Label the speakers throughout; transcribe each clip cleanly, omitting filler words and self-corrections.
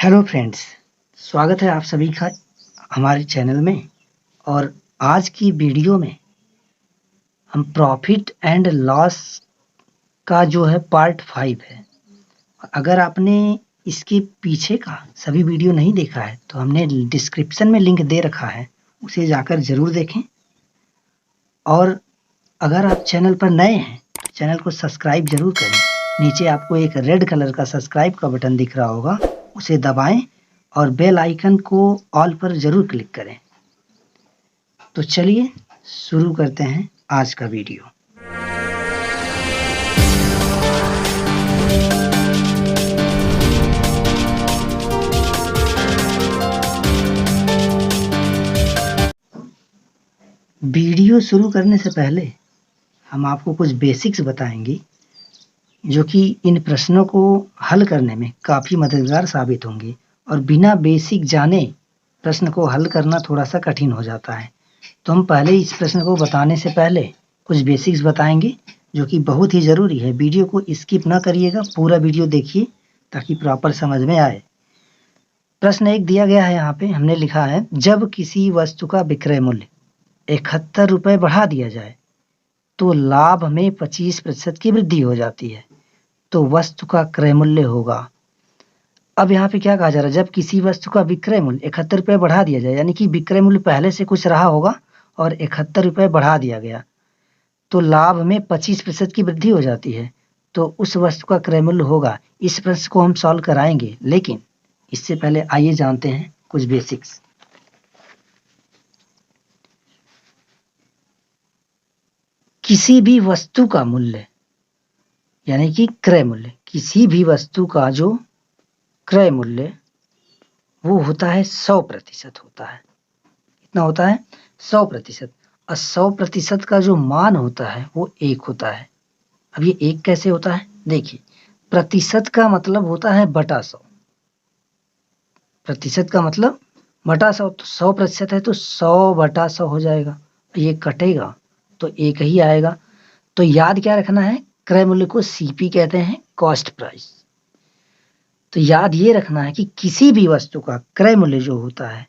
Speaker 1: Hello friends, स्वागत है आप सभी का हमारे चैनल में। और आज की वीडियो में हम प्रॉफिट एंड लॉस का जो है पार्ट 5 है। अगर आपने इसके पीछे का सभी वीडियो नहीं देखा है तो हमने डिस्क्रिप्शन में लिंक दे रखा है, उसे जाकर ज़रूर देखें। और अगर आप चैनल पर नए हैं तो चैनल को सब्सक्राइब ज़रूर करें। नीचे आपको एक रेड कलर का सब्सक्राइब का बटन दिख रहा होगा, उसे दबाएं और बेल आइकन को ऑल पर ज़रूर क्लिक करें। तो चलिए शुरू करते हैं आज का वीडियो। वीडियो शुरू करने से पहले हम आपको कुछ बेसिक्स बताएंगे जो कि इन प्रश्नों को हल करने में काफ़ी मददगार साबित होंगे। और बिना बेसिक जाने प्रश्न को हल करना थोड़ा सा कठिन हो जाता है। तो हम पहले इस प्रश्न को बताने से पहले कुछ बेसिक्स बताएंगे जो कि बहुत ही ज़रूरी है। वीडियो को स्किप ना करिएगा, पूरा वीडियो देखिए ताकि प्रॉपर समझ में आए। प्रश्न 1 दिया गया है, यहाँ पे हमने लिखा है, जब किसी वस्तु का विक्रय मूल्य 71 रुपये बढ़ा दिया जाए तो लाभ में 25% की वृद्धि हो जाती है, तो वस्तु का क्रय मूल्य होगा। अब यहाँ पे क्या कहा जा रहा है, जब किसी वस्तु का विक्रय मूल्य 71 रुपये बढ़ा दिया जाए, यानी कि विक्रय मूल्य पहले से कुछ रहा होगा और 71 रुपये बढ़ा दिया गया तो लाभ में 25% की वृद्धि हो जाती है, तो उस वस्तु का क्रय मूल्य होगा। इस प्रश्न को हम सॉल्व कराएंगे, लेकिन इससे पहले आइए जानते हैं कुछ बेसिक्स। किसी भी वस्तु का मूल्य यानी कि क्रय मूल्य, किसी भी वस्तु का जो क्रय मूल्य वो होता है 100% होता है। कितना होता है? 100%। और 100% का जो मान होता है वो 1 होता है। अब ये 1 कैसे होता है? देखिए, प्रतिशत का मतलब होता है बटा 100। प्रतिशत का मतलब बटा 100, तो 100% है तो 100/100 हो जाएगा। ये कटेगा तो 1 ही आएगा। तो याद क्या रखना है, क्रय मूल्य को सीपी कहते हैं, कॉस्ट प्राइस। तो याद ये रखना है कि किसी भी वस्तु का क्रय मूल्य जो होता है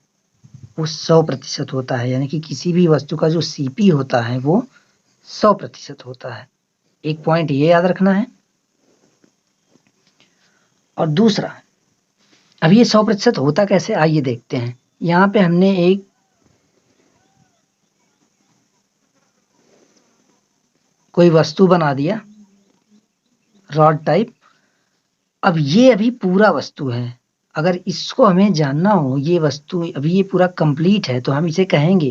Speaker 1: वो 100% होता है, यानी कि किसी भी वस्तु का जो सीपी होता है वो 100% होता है। एक पॉइंट ये याद रखना है। और दूसरा, अब ये 100% होता कैसे, आइए देखते हैं। यहाँ पे हमने एक कोई वस्तु बना दिया, रॉड टाइप। अब ये अभी पूरा वस्तु है। अगर इसको हमें जानना हो, ये वस्तु अभी ये पूरा कंप्लीट है, तो हम इसे कहेंगे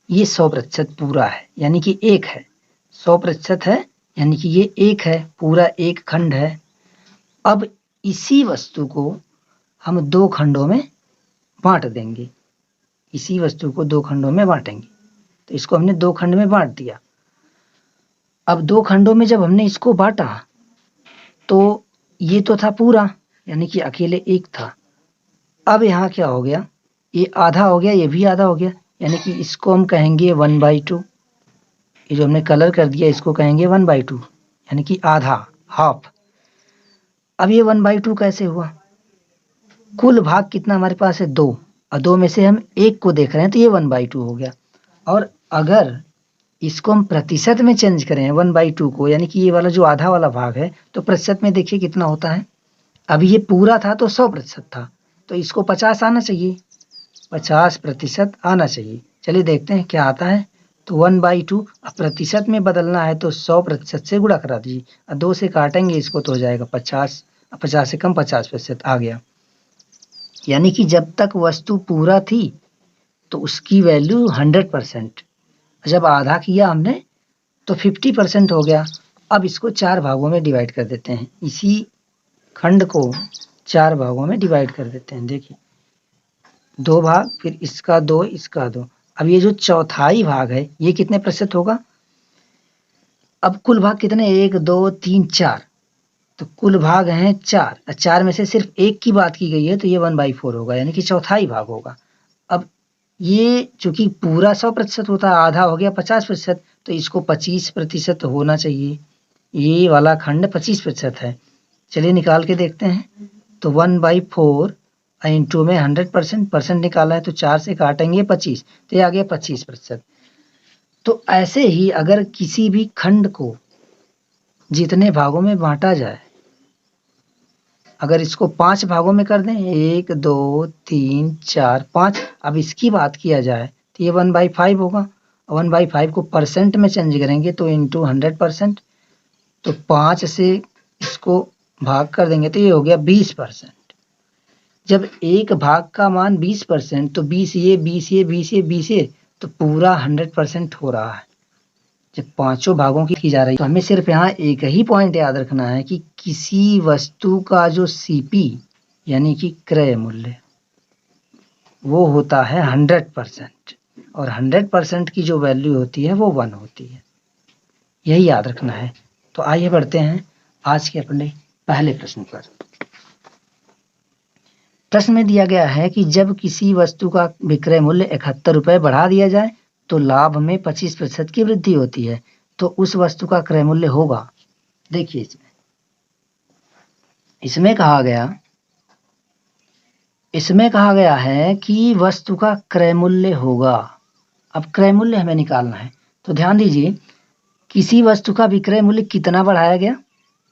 Speaker 1: ये 100% पूरा है, यानी कि 1 है। 100% है यानी कि ये 1 है, पूरा एक खंड है। अब इसी वस्तु को हम 2 खंडों में बांट देंगे। इसी वस्तु को 2 खंडों में बांटेंगे। तो इसको हमने 2 खंड में बांट दिया। अब 2 खंडों में जब हमने इसको बांटा तो ये तो था पूरा, यानी कि अकेले 1 था। अब यहाँ क्या हो गया, ये आधा हो गया, ये भी आधा हो गया, यानी कि इसको हम कहेंगे 1/2। ये जो हमने कलर कर दिया इसको कहेंगे 1/2, यानी कि आधा, हाफ। अब ये 1/2 कैसे हुआ? कुल भाग कितना हमारे पास है? 2, और 2 में से हम 1 को देख रहे हैं तो ये 1/2 हो गया। और अगर इसको हम प्रतिशत में चेंज करें 1/2 को, यानी कि ये वाला जो आधा वाला भाग है, तो प्रतिशत में देखिए कितना होता है। अभी ये पूरा था तो 100% था, तो इसको 50 आना चाहिए, 50% आना चाहिए। चलिए देखते हैं क्या आता है। तो 1/2 अब प्रतिशत में बदलना है तो 100% से गुणा करा दीजिए, और 2 से काटेंगे इसको तो हो जाएगा 50। 50 से कम 50% आ गया। यानी कि जब तक वस्तु पूरा थी तो उसकी वैल्यू 100%, जब आधा किया हमने तो 50% हो गया। अब इसको 4 भागों में डिवाइड कर देते हैं, इसी खंड को 4 भागों में डिवाइड कर देते हैं। देखिए 2 भाग, फिर इसका 2, इसका 2। अब ये जो चौथाई भाग है ये कितने प्रतिशत होगा? अब कुल भाग कितने, 1 2 3 4, तो कुल भाग हैं 4, 4 में से सिर्फ 1 की बात की गई है तो ये 1/4 होगा, यानी कि चौथाई भाग होगा। अब ये चूंकि पूरा 100% होता है, आधा हो गया 50%, तो इसको 25% होना चाहिए। ये वाला खंड 25% है। चलिए निकाल के देखते हैं। तो 1/4, इंटू में 100%, परसेंट निकाला है तो 4 से काटेंगे 25, तो ये आ गया 25%। तो ऐसे ही अगर किसी भी खंड को जितने भागों में बांटा जाए, अगर इसको 5 भागों में कर दें, 1 2 3 4 5, अब इसकी बात किया जाए तो ये 1/5 होगा। 1/5 को परसेंट में चेंज करेंगे तो इंटू 100%, तो 5 से इसको भाग कर देंगे तो ये हो गया 20%। जब एक भाग का मान 20%, तो 20 ये 20 ये 20 ये 20 ये, तो पूरा 100% हो रहा है। जब पांचों भागों की जा रही है तो हमें सिर्फ यहाँ एक ही पॉइंट याद रखना है कि किसी वस्तु का जो सीपी यानी कि क्रय मूल्य वो होता है 100%, और 100% की जो वैल्यू होती है वो 1 होती है। यही याद रखना है। तो आइए बढ़ते हैं आज के अपने पहले प्रश्न पर। प्रश्न में दिया गया है कि जब किसी वस्तु का विक्रय मूल्य 71 रुपए बढ़ा दिया जाए तो लाभ में 25% की वृद्धि होती है, तो उस वस्तु का क्रय मूल्य होगा। देखिए इसमें कहा गया है कि वस्तु का क्रय मूल्य होगा। अब क्रय मूल्य हमें निकालना है, तो ध्यान दीजिए किसी वस्तु का विक्रय मूल्य कितना बढ़ाया गया,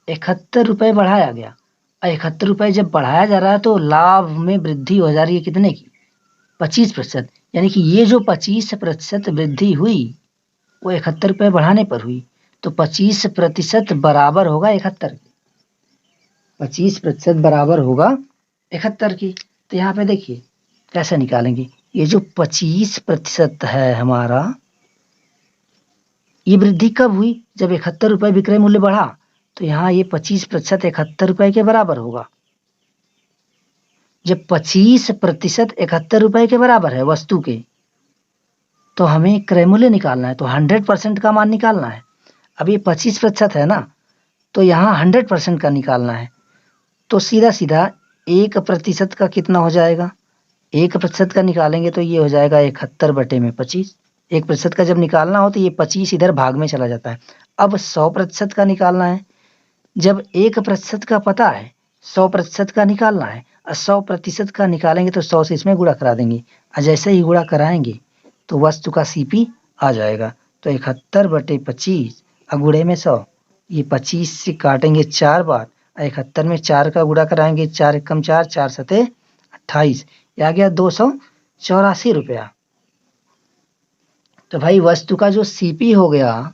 Speaker 1: 71 रुपए बढ़ाया गया। 71 रुपए जब बढ़ाया जा रहा है तो लाभ में वृद्धि हो जा रही है कितने की, 25%। यानी कि ये जो 25% वृद्धि हुई वो 71 रुपए बढ़ाने पर हुई, तो 25% बराबर होगा 71 के। 25% बराबर होगा 71 की। तो यहाँ पे देखिए कैसे निकालेंगे, ये जो 25% है हमारा, ये वृद्धि कब हुई, जब 71 रुपए विक्रय मूल्य बढ़ा, तो यहाँ ये 25% 71 रुपए के बराबर होगा। जब 25% 71 रुपए के बराबर है वस्तु के, तो हमें क्रय मूल्य निकालना है, तो 100% का मान निकालना है। अब ये 25% है ना, तो यहाँ 100% का निकालना है, तो सीधा सीधा 1% का कितना हो जाएगा, 1% का निकालेंगे तो ये हो जाएगा 71/25। 1% का जब निकालना हो तो ये 25 इधर भाग में चला जाता है। अब 100% का निकालना है, जब 1% का पता है 100% का निकालना है, और 100% का निकालेंगे तो 100 से इसमें गुणा करा देंगे, और जैसे ही गुणा कराएंगे तो वस्तु का सीपी आ जाएगा। तो 71/25 और गुणे में 100, ये 25 से काटेंगे 4 बार, 71 में 4 का गुणा कराएंगे, 4 एकम 4, 4 सते 28, ये आ गया 284 रुपया। तो भाई वस्तु का जो सीपी हो गया,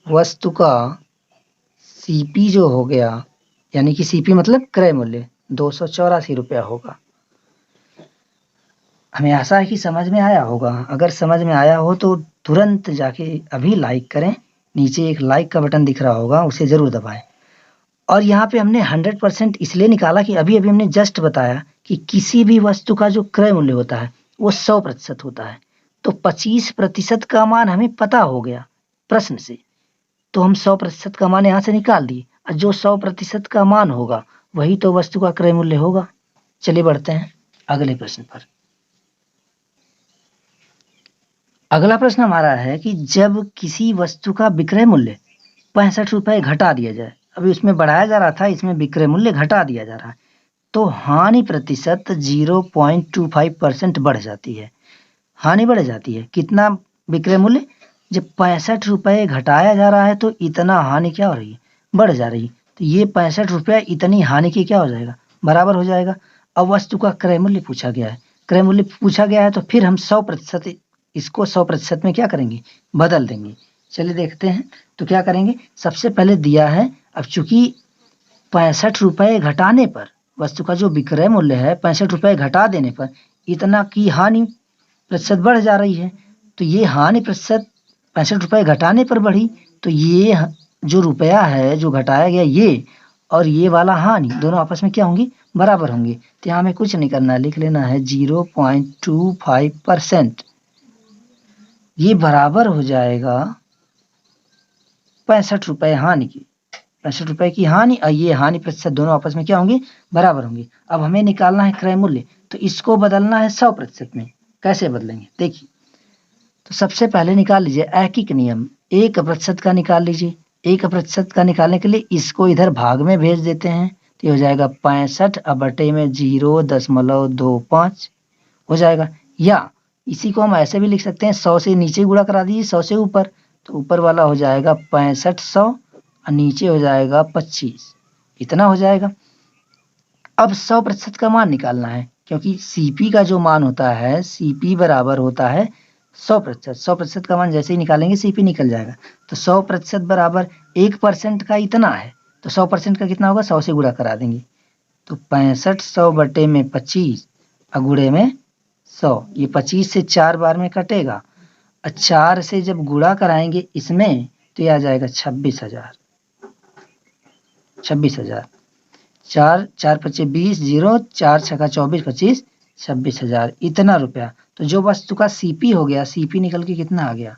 Speaker 1: वस्तु का सीपी जो हो गया, यानी कि सीपी मतलब क्रय मूल्य 284 रुपया होगा। हमें आशा है कि समझ में आया होगा। अगर समझ में आया हो तो तुरंत जाके अभी लाइक करें, नीचे एक लाइक का बटन दिख रहा होगा, उसे जरूर दबाएं। और यहाँ पे हमने 100% इसलिए निकाला कि अभी अभी हमने जस्ट बताया कि किसी भी वस्तु का जो क्रय मूल्य होता है वो 100% होता है, तो 25% का मान हमें पता हो गया प्रश्न से, तो हम 100% का मान यहाँ से निकाल दिए, और जो 100% का मान होगा वही तो वस्तु का क्रय मूल्य होगा। चलिए बढ़ते हैं अगले प्रश्न पर। अगला प्रश्न हमारा है कि जब किसी वस्तु का विक्रय मूल्य 65 रुपए घटा दिया जाए, अभी उसमें बढ़ाया जा रहा था, इसमें विक्रय मूल्य घटा दिया जा रहा है, तो हानि प्रतिशत 0.25% बढ़ जाती है। हानि बढ़ जाती है, कितना विक्रय मूल्य, जब 65 रुपए घटाया जा रहा है तो इतना हानि क्या हो रही है, बढ़ जा रही है। तो ये 65 रुपया इतनी हानि की क्या हो जाएगा, बराबर हो जाएगा। अब वस्तु का क्रय मूल्य पूछा गया है, क्रय मूल्य पूछा गया है तो फिर हम 100% इसको 100% में क्या करेंगे, बदल देंगे। चलिए देखते हैं, तो क्या करेंगे, सबसे पहले दिया है, अब चूंकि 65 रुपए घटाने पर वस्तु का जो विक्रय मूल्य है 65 रुपए घटा देने पर इतना की हानि प्रतिशत बढ़ जा रही है, तो ये हानि प्रतिशत 65 रुपए घटाने पर बढ़ी, तो ये जो रुपया है जो घटाया गया ये और ये वाला हानि दोनों आपस में क्या होंगी, बराबर होंगे। तो यहाँ हमें कुछ नहीं करना है, लिख लेना है 0.25%, ये बराबर हो जाएगा 65 रुपए हानि की, 65 रुपए की हानि और ये हानि प्रतिशत दोनों आपस में क्या होंगे, बराबर होंगे। अब हमें निकालना है क्रय मूल्य, तो इसको बदलना है 100% में। कैसे बदलेंगे देखिए, तो सबसे पहले निकाल लीजिए ऐकिक नियम, 1% का निकाल लीजिए। 1% का निकालने के लिए इसको इधर भाग में भेज देते हैं, तो ये हो जाएगा 65 अब बटे में 0.25 हो जाएगा। या इसी को हम ऐसे भी लिख सकते हैं, 100 से नीचे गुणा करा दीजिए 100 से ऊपर, तो ऊपर वाला हो जाएगा 6500 और नीचे हो जाएगा 25, इतना हो जाएगा। अब 100% का मान निकालना है, क्योंकि सीपी का जो मान होता है, सीपी बराबर होता है 100%। 100% का मान जैसे ही निकालेंगे सीपी निकल जाएगा। तो 100% बराबर 1% का इतना है, तो 100% का कितना होगा, 100 से गुणा करा देंगे। तो 6500 बटे में 25 और गुणे में 100, ये 25 से 4 बार में कटेगा और 4 से जब गुणा कराएंगे इसमें तो ये आ जाएगा 26,000। 26,000, 4 4 पच्चे 20, 0 4 छका 24, 25, 26,000 इतना रुपया। तो जो वस्तु का सीपी हो गया, सीपी निकल के कितना आ गया,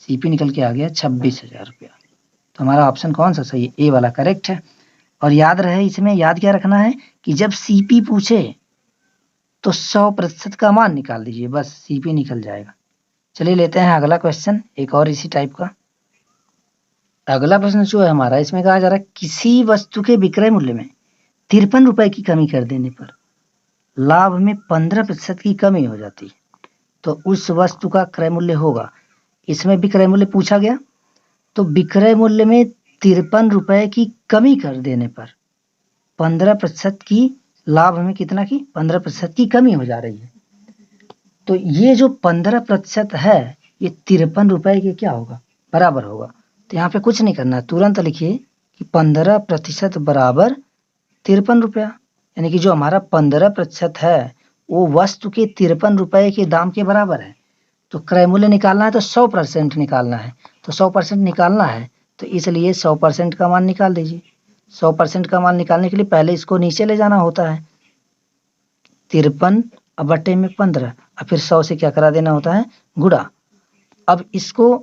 Speaker 1: सीपी निकल के आ गया 26,000 रुपया। तो हमारा ऑप्शन कौन सा सही है, ए वाला करेक्ट है। और याद रहे, इसमें याद क्या रखना है कि जब सीपी पूछे तो 100% का मान निकाल दीजिए, बस सीपी निकल जाएगा। चलिए लेते हैं अगला क्वेश्चन, एक और इसी टाइप का। अगला प्रश्न जो है हमारा, इसमें कहा जा रहा है किसी वस्तु के विक्रय मूल्य में 53 रुपए की कमी कर देने पर लाभ में 15% की कमी हो जाती है, तो उस वस्तु का क्रय मूल्य होगा। इसमें विक्रय मूल्य पूछा गया, तो विक्रय मूल्य में 53 रुपए की कमी कर देने पर 15% की लाभ में कितना की 15% की कमी हो जा रही है। तो ये जो 15% है ये 53 रुपए के क्या होगा, बराबर होगा। तो यहाँ पे कुछ नहीं करना, तुरंत लिखिए कि 15% बराबर 53 रुपया, यानी कि जो हमारा 15% है वो वस्तु के 53 रुपए के दाम के बराबर है। तो क्रय मूल्य निकालना है तो 100% निकालना है, तो 100% निकालना है, तो इसलिए 100% का मान निकाल दीजिए। 100% का मान निकालने के लिए पहले इसको नीचे ले जाना होता है, 53 अब बटे में 15 और फिर 100 से क्या करा देना होता है, गुणा। अब इसको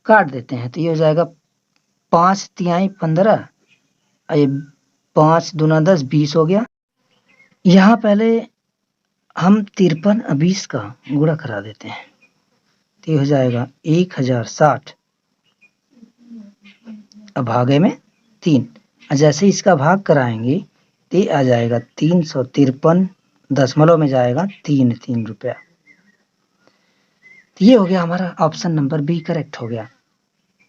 Speaker 1: काट देते हैं तो ये हो जाएगा 5 तिहाई 15, ये 5 दूना 10, 20 हो गया। यहाँ पहले हम 53 और 20 का गुणा करा देते हैं, तो ये हो जाएगा 1060 अब भागे में 3, और जैसे इसका भाग कराएंगे तो ये आ जाएगा 353 दशमलव में जाएगा 3 रुपया। तो ये हो गया हमारा ऑप्शन नंबर बी करेक्ट हो गया।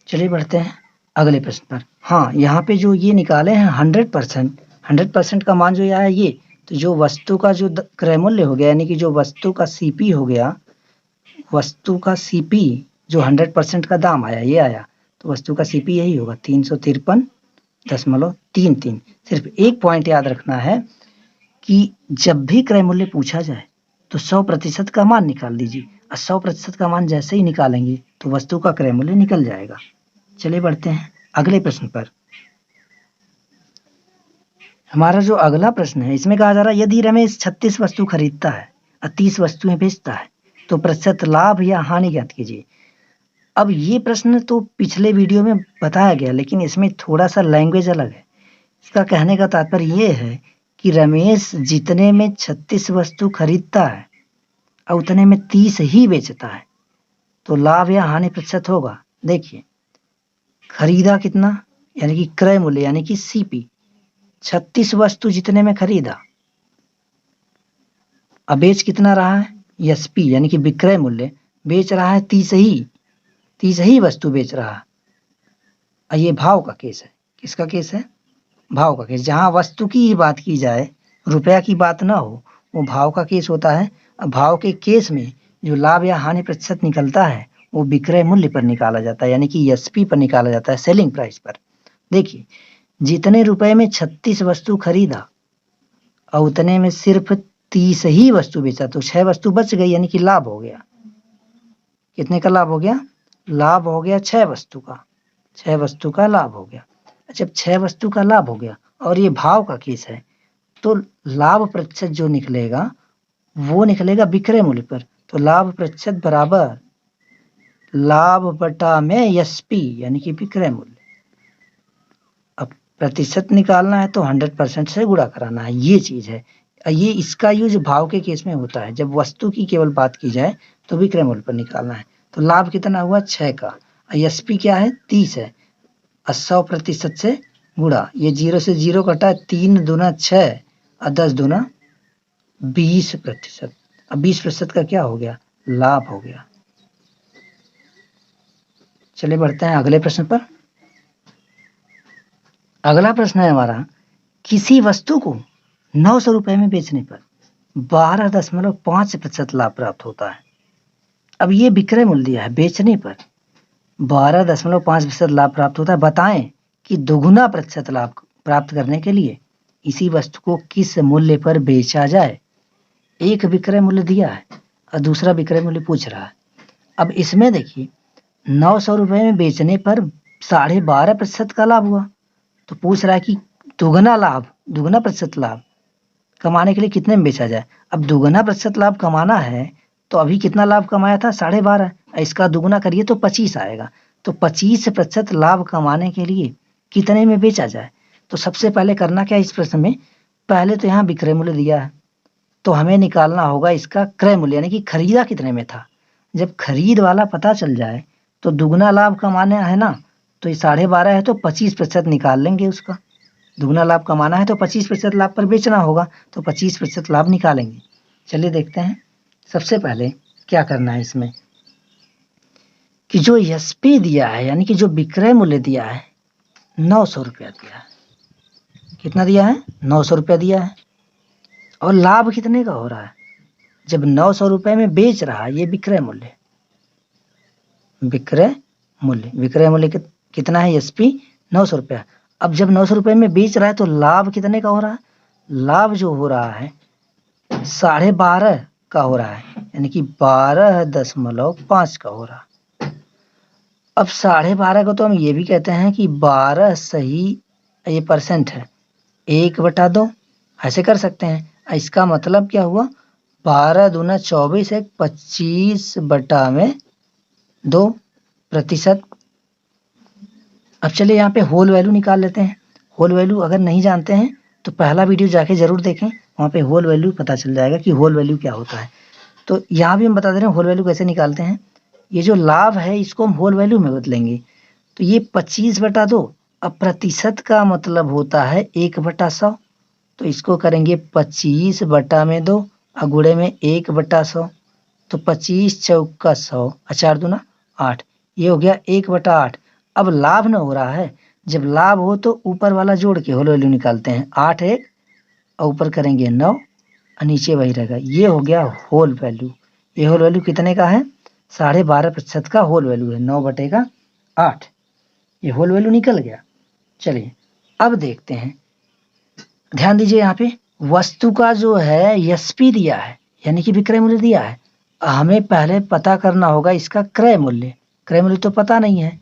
Speaker 1: चलिए बढ़ते हैं अगले प्रश्न पर। हाँ, यहाँ पे जो ये निकाले हैं 100% का मान जो आया ये, तो जो वस्तु का जो क्रय मूल्य हो गया, यानी कि जो वस्तु का सीपी हो गया, वस्तु का सीपी जो 100% का दाम आया ये आया, तो वस्तु का सीपी यही होगा 353.33। सिर्फ एक पॉइंट याद रखना है कि जब भी क्रय मूल्य पूछा जाए तो 100% का मान निकाल दीजिए, और 100% का मान जैसे ही निकालेंगे तो वस्तु का क्रय मूल्य निकल जाएगा। चलिए बढ़ते हैं अगले प्रश्न पर। हमारा जो अगला प्रश्न है इसमें कहा जा रहा है यदि रमेश 36 वस्तु खरीदता है और 30 वस्तुएं बेचता है तो प्रतिशत लाभ या हानि ज्ञात कीजिए। अब ये प्रश्न तो पिछले वीडियो में बताया गया, लेकिन इसमें थोड़ा सा लैंग्वेज अलग है। इसका कहने का तात्पर्य ये है कि रमेश जितने में 36 वस्तु खरीदता है और उतने में 30 ही बेचता है, तो लाभ या हानि प्रतिशत होगा। देखिए, खरीदा कितना, यानी कि क्रय मूल्य यानी कि सीपी, 36 वस्तु जितने में खरीदा, अब बेच कितना रहा है, एसपी यानी कि विक्रय मूल्य, बेच रहा है 30 ही वस्तु बेच रहा है। और ये भाव का केस है। किसका केस है, भाव का केस। जहां वस्तु की ही बात की जाए, रुपया की बात ना हो, वो भाव का केस होता है। भाव के केस में जो लाभ या हानि प्रतिशत निकलता है वो विक्रय मूल्य पर निकाला जाता है, यानी कि एसपी पर निकाला जाता है, सेलिंग प्राइस पर। देखिए, जितने रुपए में 36 वस्तु खरीदा और उतने में सिर्फ 30 ही वस्तु बेचा, तो 6 वस्तु बच गई, यानी कि लाभ हो गया। कितने का लाभ हो गया, लाभ हो गया 6 वस्तु का, 6 वस्तु का लाभ हो गया। जब 6 वस्तु का लाभ हो गया और ये भाव का केस है, तो लाभ प्रतिशत जो निकलेगा वो निकलेगा विक्रय मूल्य पर। तो लाभ प्रतिशत बराबर लाभ बटा में एसपी यानी कि विक्रय मूल्य। अब प्रतिशत निकालना है तो 100% से गुणा कराना है, ये चीज है। ये इसका यूज भाव के केस में होता है। जब वस्तु की केवल बात की जाए तो विक्रय मूल्य पर निकालना है। तो लाभ कितना हुआ 6 का, एसपी क्या है 30 है, 100% से गुणा, ये 0 से 0 कटा, 3 दूना 6 और 10 दूना 20%। अब 20% का क्या हो गया? लाभ हो गया। चलिए बढ़ते हैं अगले प्रश्न पर। अगला प्रश्न है हमारा, किसी वस्तु को 900 रुपए में बेचने पर 12.5% लाभ प्राप्त होता है। अब ये विक्रय मूल्य दिया है, बेचने पर 12.5% लाभ प्राप्त होता है। बताएं कि दोगुना प्रतिशत लाभ प्राप्त करने के लिए इसी वस्तु को किस मूल्य पर बेचा जाए। एक विक्रय मूल्य दिया है और दूसरा विक्रय मूल्य पूछ रहा है। अब इसमें देखिए 900 रुपए में बेचने पर 12.5% का लाभ हुआ, तो पूछ रहा है कि दुगना लाभ, दुगना प्रतिशत लाभ कमाने के लिए कितने में बेचा जाए। अब दुगना प्रतिशत लाभ कमाना है तो अभी कितना लाभ कमाया था? 12.5। इसका दुगुना करिए तो 25 आएगा। तो 25% लाभ कमाने के लिए कितने में बेचा जाए। तो सबसे पहले करना क्या इस प्रश्न में, पहले तो यहाँ विक्रय मूल्य दिया है तो हमें निकालना होगा इसका क्रय मूल्य, यानी कि खरीदा कितने में था। जब खरीद वाला पता चल जाए तो दुगना लाभ कमाना है ना, तो ये 12.5 है तो 25% निकाल लेंगे उसका। दुगना लाभ कमाना है तो 25% लाभ पर बेचना होगा, तो 25% लाभ निकालेंगे। चलिए देखते हैं। सबसे पहले क्या करना है इसमें कि जो एसपी दिया है, यानी कि जो विक्रय मूल्य दिया है 900 रुपया दिया है। कितना दिया है? 900 रुपया दिया है। और लाभ कितने का हो रहा है? जब 900 रुपए में बेच रहा है, ये विक्रय मूल्य, विक्रय मूल्य, विक्रय मूल्य कितना है? एसपी 900 रुपया। अब जब 900 रुपए में बेच रहा है तो लाभ कितने का हो रहा है? लाभ जो हो रहा है 12.5 का हो रहा है, यानी कि 12.5 का हो रहा है। अब 12.5 को तो हम ये भी कहते हैं कि 12 सही, ये परसेंट है, 1/2 ऐसे कर सकते हैं। इसका मतलब क्या हुआ? 12 दूना 24, 25/2%। अब चलिए यहाँ पे होल वैल्यू निकाल लेते हैं। होल वैल्यू अगर नहीं जानते हैं तो पहला वीडियो जाके जरूर देखें, वहाँ पे होल वैल्यू पता चल जाएगा कि होल वैल्यू क्या होता है। तो यहाँ भी हम बता दे रहे हैं होल वैल्यू कैसे निकालते हैं। ये जो लाभ है इसको हम होल वैल्यू में बदलेंगे, तो ये 25/2। अब प्रतिशत का मतलब होता है 1/100, तो इसको करेंगे 25/2 और गुणे में 1/100, तो 25 चौका 100 और 4 दूना 8, ये हो गया 1/8। अब लाभ न हो रहा है, जब लाभ हो तो ऊपर वाला जोड़ के होल वैल्यू निकालते हैं, 8 1 और ऊपर करेंगे 9 और नीचे वही रहेगा। ये हो गया होल वैल्यू। ये होल वैल्यू कितने का है? 12.5% का होल वैल्यू है, 9/8। ये होल वैल्यू निकल गया। चलिए अब देखते हैं, ध्यान दीजिए यहाँ पे वस्तु का जो है एसपी दिया है, यानी कि विक्रय मूल्य दिया है। हमें पहले पता करना होगा इसका क्रय मूल्य। क्रय मूल्य तो पता नहीं है,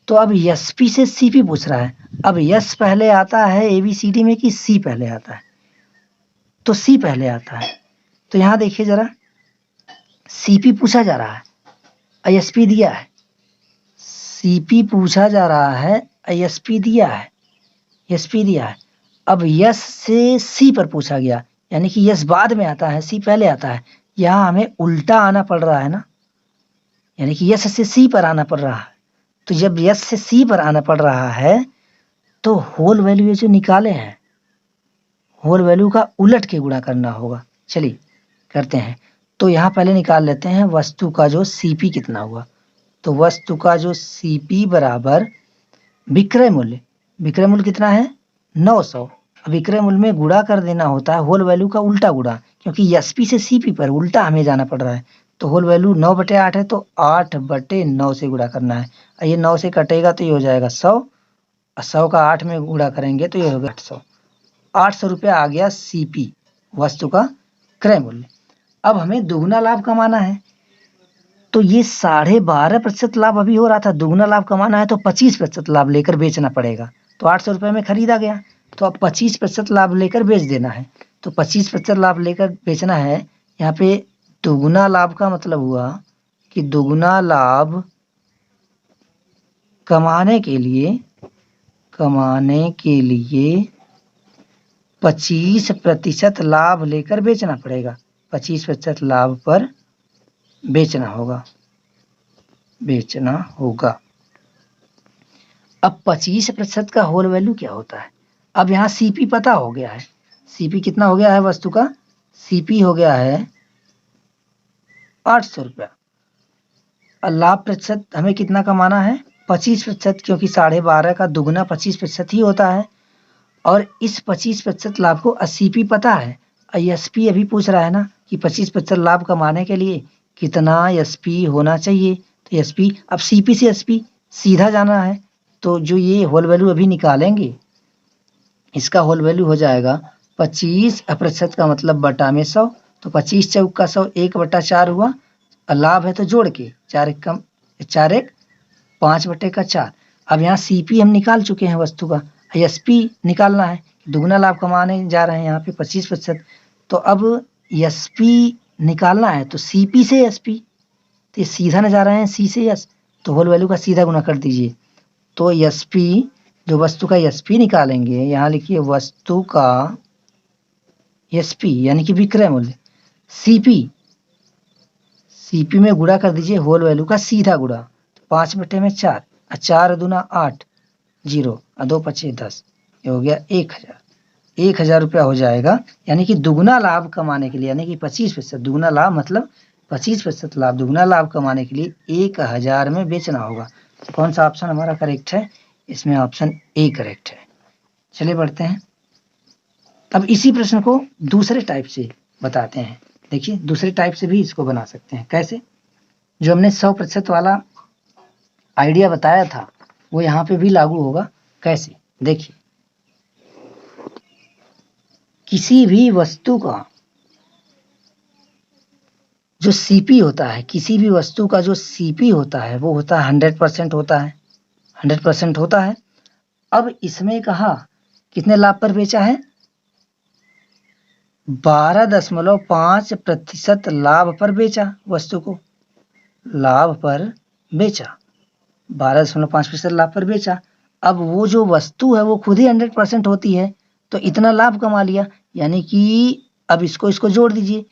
Speaker 1: तो अब एसपी से सीपी पूछ रहा है। अब यस पहले आता है एबीसीडी में कि सी पहले आता है? तो सी पहले आता है। तो यहाँ देखिए जरा, सीपी पूछा जा रहा है, आईएसपी दिया है। सीपी पूछा जा रहा है, आईएसपी दिया है, एसपी दिया है। अब यस से सी पर पूछा गया, यानी कि यस बाद में आता है, सी पहले आता है। यहाँ हमें उल्टा आना पड़ रहा है ना, यानी कि यस से सी पर आना पड़ रहा है। तो जब यस से सी पर आना पड़ रहा है तो होल वैल्यू ये जो निकाले हैं, होल वैल्यू का उलट के गुणा करना होगा। चलिए करते हैं। तो यहाँ पहले निकाल लेते हैं वस्तु का जो सीपी कितना हुआ। तो वस्तु का जो सीपी बराबर विक्रय मूल्य, विक्रय मूल्य कितना है? 900। विक्रय मूल्य में गुणा कर देना होता है होल वैल्यू का उल्टा गुणा, क्योंकि एसपी से सीपी पर उल्टा हमें जाना पड़ रहा है। तो होल वैल्यू 9/8 है, तो 8/9 से गुणा करना है। ये 9 से कटेगा तो ये हो जाएगा 100, और 100 का 8 में गुणा करेंगे तो ये होगा 800। 800 रुपया आ गया सीपी, वस्तु का क्रय मूल्य। अब हमें दुगना लाभ कमाना है, तो ये 12.5% लाभ अभी हो रहा था, दुगना लाभ कमाना है तो 25% लाभ लेकर बेचना पड़ेगा। तो 800 रुपये में खरीदा गया, तो अब 25% लाभ लेकर बेच देना है। तो 25% लाभ लेकर बेचना है। यहाँ पे दुगुना लाभ का मतलब हुआ कि दुगुना लाभ कमाने के लिए 25% लाभ लेकर बेचना पड़ेगा। 25% लाभ पर बेचना होगा, बेचना होगा। अब 25% का होल वैल्यू क्या होता है? अब यहाँ सीपी पता हो गया है, सीपी कितना हो गया है वस्तु का? सीपी हो गया है 800 रुपया। और लाभ प्रतिशत हमें कितना कमाना है? 25%, क्योंकि 12.5 का दुगना 25% ही होता है। और इस 25% लाभ को सीपी पता है, एसपी अभी पूछ रहा है ना कि 25% लाभ कमाने के लिए कितना एसपी होना चाहिए। तो एसपी, अब सीपी से एसपी सीधा जाना है, तो जो ये होल वैल्यू अभी निकालेंगे, इसका होल वैल्यू हो जाएगा 25% का मतलब बटा में 100, तो 25 चौक का 100, 1/4 हुआ। और लाभ है तो जोड़ के 4 1 5/4। अब यहाँ सीपी हम निकाल चुके हैं वस्तु का, एसपी निकालना है, दुगना लाभ कमाने जा रहे हैं यहाँ पे 25%। तो अब एसपी निकालना है तो सीपी से एसपी, तो ये सीधा न जा रहे हैं सी से एस, तो होल वैल्यू का सीधा गुना कर दीजिए। तो एसपी, जो वस्तु का एसपी निकालेंगे, यहाँ लिखिए वस्तु का एसपी यानी कि विक्रय मूल्य, सीपी, सीपी में गुणा कर दीजिए होल वैल्यू का सीधा गुणा, तो 5/4, 4 दूना 8, 0 और 2 5 10, ये हो गया 1000। 1000 रुपया हो जाएगा, यानी कि दुगना लाभ कमाने के लिए, यानी कि 25% दुगना लाभ मतलब 25% लाभ, दुगना लाभ कमाने के लिए 1000 में बेचना होगा। तो कौन सा ऑप्शन हमारा करेक्ट है? इसमें ऑप्शन ए करेक्ट है। चलिए बढ़ते हैं। अब इसी प्रश्न को दूसरे टाइप से बताते हैं। देखिए दूसरे टाइप से भी इसको बना सकते हैं। कैसे? जो हमने 100% वाला आइडिया बताया था वो यहाँ पे भी लागू होगा। कैसे? देखिए, किसी भी वस्तु का जो सीपी होता है, किसी भी वस्तु का जो सीपी होता है वो होता है 100% होता है, 100% होता है। अब इसमें कहा कितने लाभ पर बेचा है? 12.5% लाभ पर बेचा वस्तु को, लाभ पर बेचा, 12.5% लाभ पर बेचा। अब वो जो वस्तु है वो खुद ही 100% होती है, तो इतना लाभ कमा लिया, यानी कि अब इसको जोड़ दीजिए,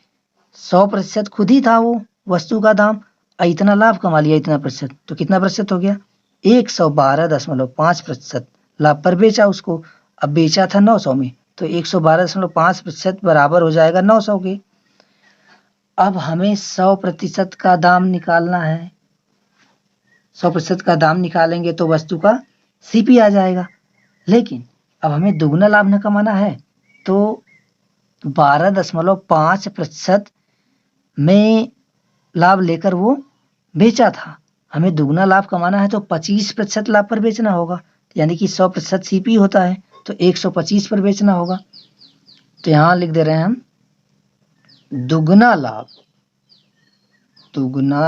Speaker 1: 100% खुद ही था वो वस्तु का दाम, और इतना लाभ कमा लिया इतना प्रतिशत, तो कितना प्रतिशत हो गया? 112.5% लाभ पर बेचा उसको। अब बेचा था 900 में, तो 112.5% बराबर हो जाएगा 900 के। अब हमें 100% का दाम निकालना है, 100% का दाम निकालेंगे तो वस्तु का सीपी आ जाएगा। लेकिन अब हमें दुगना लाभ न कमाना है, तो 12.5% में लाभ लेकर वो बेचा था, हमें दुगना लाभ कमाना है तो 25% लाभ पर बेचना होगा, यानी कि 100% सीपी होता है, तो 125 पर बेचना होगा। तो यहाँ लिख दे रहे हैं हम दुगना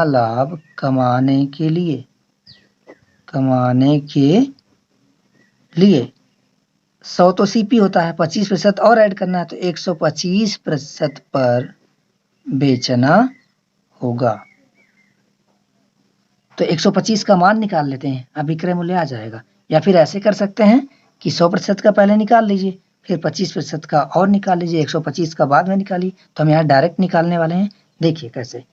Speaker 1: लाभ कमाने के लिए 100 तो सीपी होता है, 25% और ऐड करना है, तो 125% पर बेचना होगा। तो 125 का मान निकाल लेते हैं, अब विक्रय मूल्य आ जाएगा। या फिर ऐसे कर सकते हैं कि 100% का पहले निकाल लीजिए, फिर 25% का और निकाल लीजिए, 125 का बाद में निकालिए। तो हम यहाँ डायरेक्ट निकालने वाले हैं। देखिए कैसे,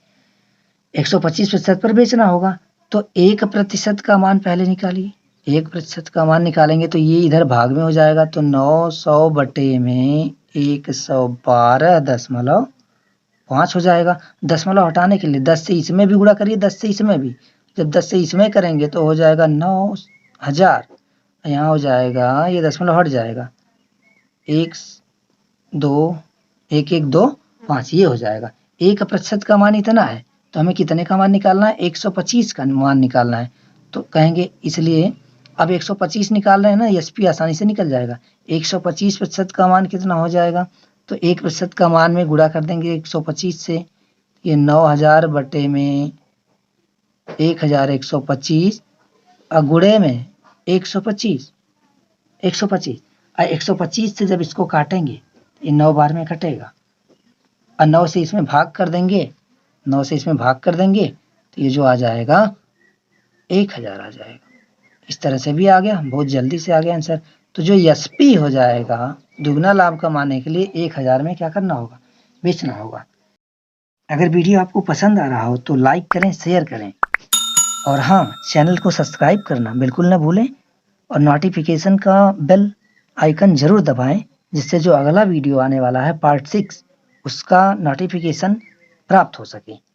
Speaker 1: 125% पर बेचना होगा, तो 1% का मान पहले निकालिए। 1% का मान निकालेंगे तो ये इधर भाग में हो जाएगा, तो 900 बटे में 112.5 हो जाएगा। दशमलव हटाने के लिए 10 से इसमें भी गुणा करिए, 10 से इसमें भी। जब 10 से इसमें करेंगे तो हो जाएगा 9000, यहाँ हो जाएगा, ये दशमलव हट जाएगा, 1 2 1 1 2 5, ये हो जाएगा। 1% का मान इतना है, तो हमें कितने का मान निकालना है? 125 का मान निकालना है। तो कहेंगे इसलिए अब 125 निकाल रहे हैं ना, एसपी आसानी से निकल जाएगा। 125% का मान कितना हो जाएगा? तो 1% का मान में गुणा कर देंगे 125 से, ये 9000 बटे में 1125 और गुणे में 125 और 125 से जब इसको काटेंगे, ये 9 बार में कटेगा, और 9 से इसमें भाग कर देंगे, 9 से इसमें भाग कर देंगे, तो ये जो आ जाएगा 1000 आ जाएगा। इस तरह से भी आ गया, बहुत जल्दी से आ गया आंसर। तो जो एसपी हो जाएगा, दुगना लाभ कमाने के लिए 1000 में क्या करना होगा? बेचना होगा। अगर वीडियो आपको पसंद आ रहा हो तो लाइक करें, शेयर करें, और हाँ, चैनल को सब्सक्राइब करना बिल्कुल ना भूलें। और नोटिफिकेशन का बेल आइकन जरूर दबाएं, जिससे जो अगला वीडियो आने वाला है पार्ट 6 उसका नोटिफिकेशन प्राप्त हो सके।